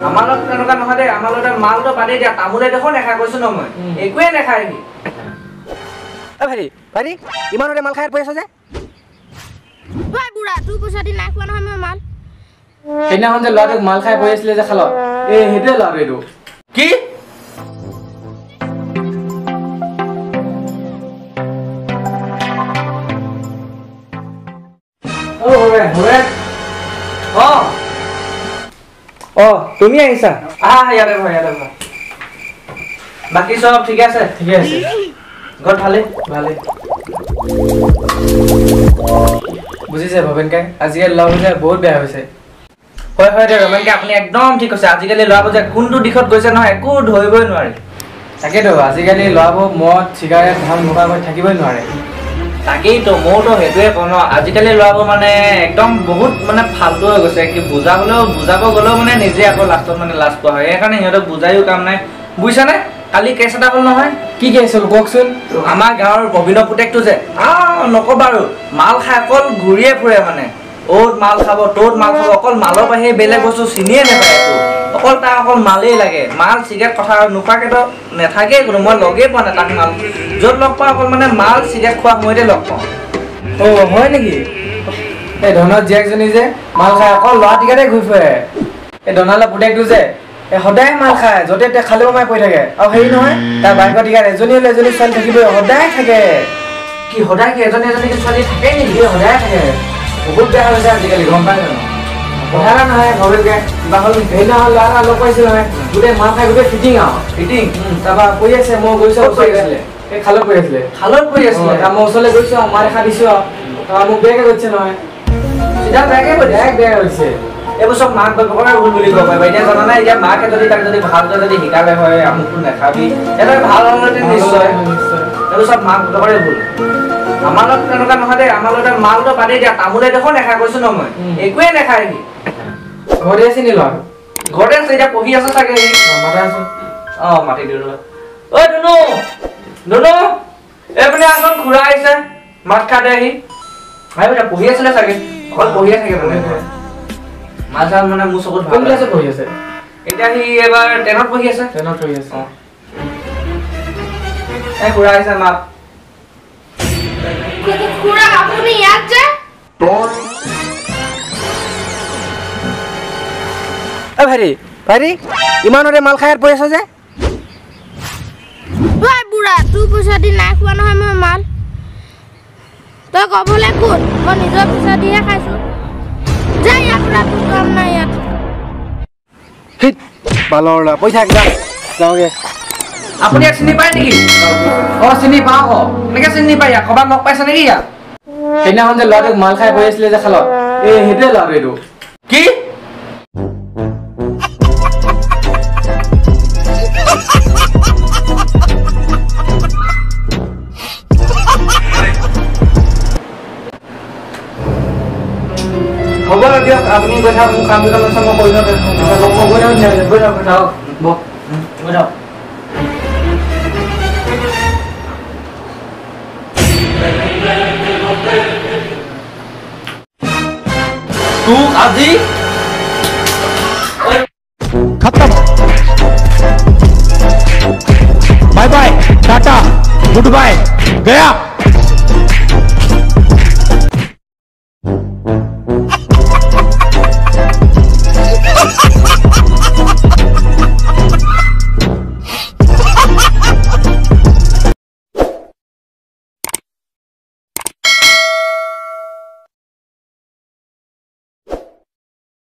আমাৰ লগত তেনেকুৱা নহয় দে আমাৰ লগত মালটো বাদে দিয়া তামোলে দেখোন নেখাই কৈছো ন মই একোৱে নেখায় সি ভাইটি ইমানতে মাল খাই পৰি আছ যে তই বুঢ়া তোৰ পইচা দি নাই খোৱা নহয় মই মাল সেইদিনাখন যে ল'ৰাটোক মাল খাই পৰি আছিলে যে খালত সেইটোৱে ল'ৰাটো এইটো কি তুমি আহিছা ইয়াতে বাকী চব ঠিকে আছে ঘৰত ভালে বুজিছে ভৱেনকাই আজিকালি ল'ৰা যে বহুত বেয়া হৈছে হয় দে ৰমেনকে আপুনি একদম ঠিক কৈছে আজিকালি ল'ৰাবোৰ যে কোনটো দিশত গৈছে নহয় একো ধৰিবই নোৱাৰে তাকেতো আজিকালি ল'ৰাবোৰ মদ চিগাৰেট ধান ভোকা কৰি থাকিবই নোৱাৰে তাকেইতো মইতো সেইটোৱে কওঁ ন আজিকালি ল'ৰাবোৰ মানে একদম বহুত মানে ফাল্টু হৈ গৈছে কি বুজাব গ'লেও মানে নিজে আকৌ লাষ্টত মানে লাজ পোৱা হয় সেইকাৰণে সিহঁতক বুজায়ো কাম নাই বুজিছানে কালি কেছ এটা হ'ল নহয় কি কেছ হ'ল কওকচোন আমাৰ গাঁৱৰ প্ৰবীণ পুতেকটো যে নকবা আৰু মাল খাই অকল ঘূৰিয়ে ফুৰে মানে অ'ত মাল খাব ত'ত মাল খাব অকল মালৰ বাহিৰে বেলেগ বস্তু চিনিয়ে নাপায় অকল তাৰ অকল মালেই লাগে মাল চিগাৰেট কথা নোখোৱাকেতো নাথাকেই কোনো মই লগেই পোৱা নাই তাক মাল য'ত লগ পাওঁ অকল মানে মাল চিগাৰেট খোৱা সময়তে লগ পাওঁ হয় নেকি এই ধনৰ জীয়েকজনী যে মাল খাই অকল ল'ৰা টিকাতে ঘূৰি ফুৰে এই ধনালৰ পুতেকটো যে সদায় মাল খায় য'তে ত'তে খালেও মাই পৰি থাকে আৰু হেৰি নহয় তাৰ বাইকৰ টিকাত এজনী হ'লে এজনী ছোৱালী থাকিবই সদায় থাকে কি সদায় কি এজনী ছোৱালী থাকে নেকি সদায় থাকে বহুত বেয়া হৈছে আজিকালি গম পাই জানো কথা এটা নহয় ভৱেনকে কিবা হ'ল সেইদিনাখন ল'ৰা এটা লগ পাইছিল নহয় গোটেই মাল খাই গোটেই ফিটিং তাৰপৰা পৰি আছে মই গৈছো এই খালত পৰি আছিলে মই ওচৰলৈ গৈছো মাৰ দেখা দিছো আৰু মোক বেয়াকে গৈছে নহয় চিধা বেয়াকে বেয়া হৈছে এইবোৰ চব মাক বাপেকৰে ভুল বুলি ক'ব পাৰিবা এতিয়া জানা নাই এতিয়া মাকে যদি তাক যদি ভালকৈ যদি শিকালে হয় আমুকটো নাখাবি এটা ভাল হ'লে নিশ্চয় এইবোৰ চব মাক বাপেকৰে ভুল আমাৰ লগত তেনেকুৱা নহয় দে আমাৰ লগত মালটো বাদে দিয়া তামোলে দেখোন নেখাই কৈছো ন মই একোৱে নেখায় সি ঘৰতে আছে নি ল'ৰা ঘৰতে আছে এতিয়া পঢ়ি আছে চাগে মাতি দিলো ঐ ধুনু এইপিনে আছোন খুৰা আহিছে মাত খাই দে আহি এতিয়া পঢ়ি আছিলে চাগে অকল পঢ়িয়ে থাকে মানে মাল চাল মানে মোৰ চকুত কোন ক্লাছত পঢ়ি আছে এতিয়া সি এবাৰ 10ত পঢ়ি আছে খুৰা আহিছে মাক খুৰা আপুনি ইয়াত যে ভাইটি ইমানতে মাল খাই পৰি আছ যে তই বুঢ়া তোৰ পইচা দি নাই খোৱা নহয় মই মাল তই ক'বলৈ কোন মই নিজৰ পইচা দিহে খাইছো যা ইয়াৰ পৰা তোৰ কাম নাই ইয়াত পইচা যাওঁগে আপুনি ইয়াক চিনি পায় নেকি চিনি পাওঁ এনেকে চিনি পায় ইয়াক ক'ৰবাত লগ পাইছে নেকি ইয়াক সেইদিনাখন যে ল'ৰাটোক মাল খাই পৰি আছিলে যে খালত সেইটোৱে ল'ৰাটো এইটো কি হ'ব দিয়ক আপুনি গৈ থাকক মোৰ কাম দুটামান আছে মই কৰি লওঁ তোক আজি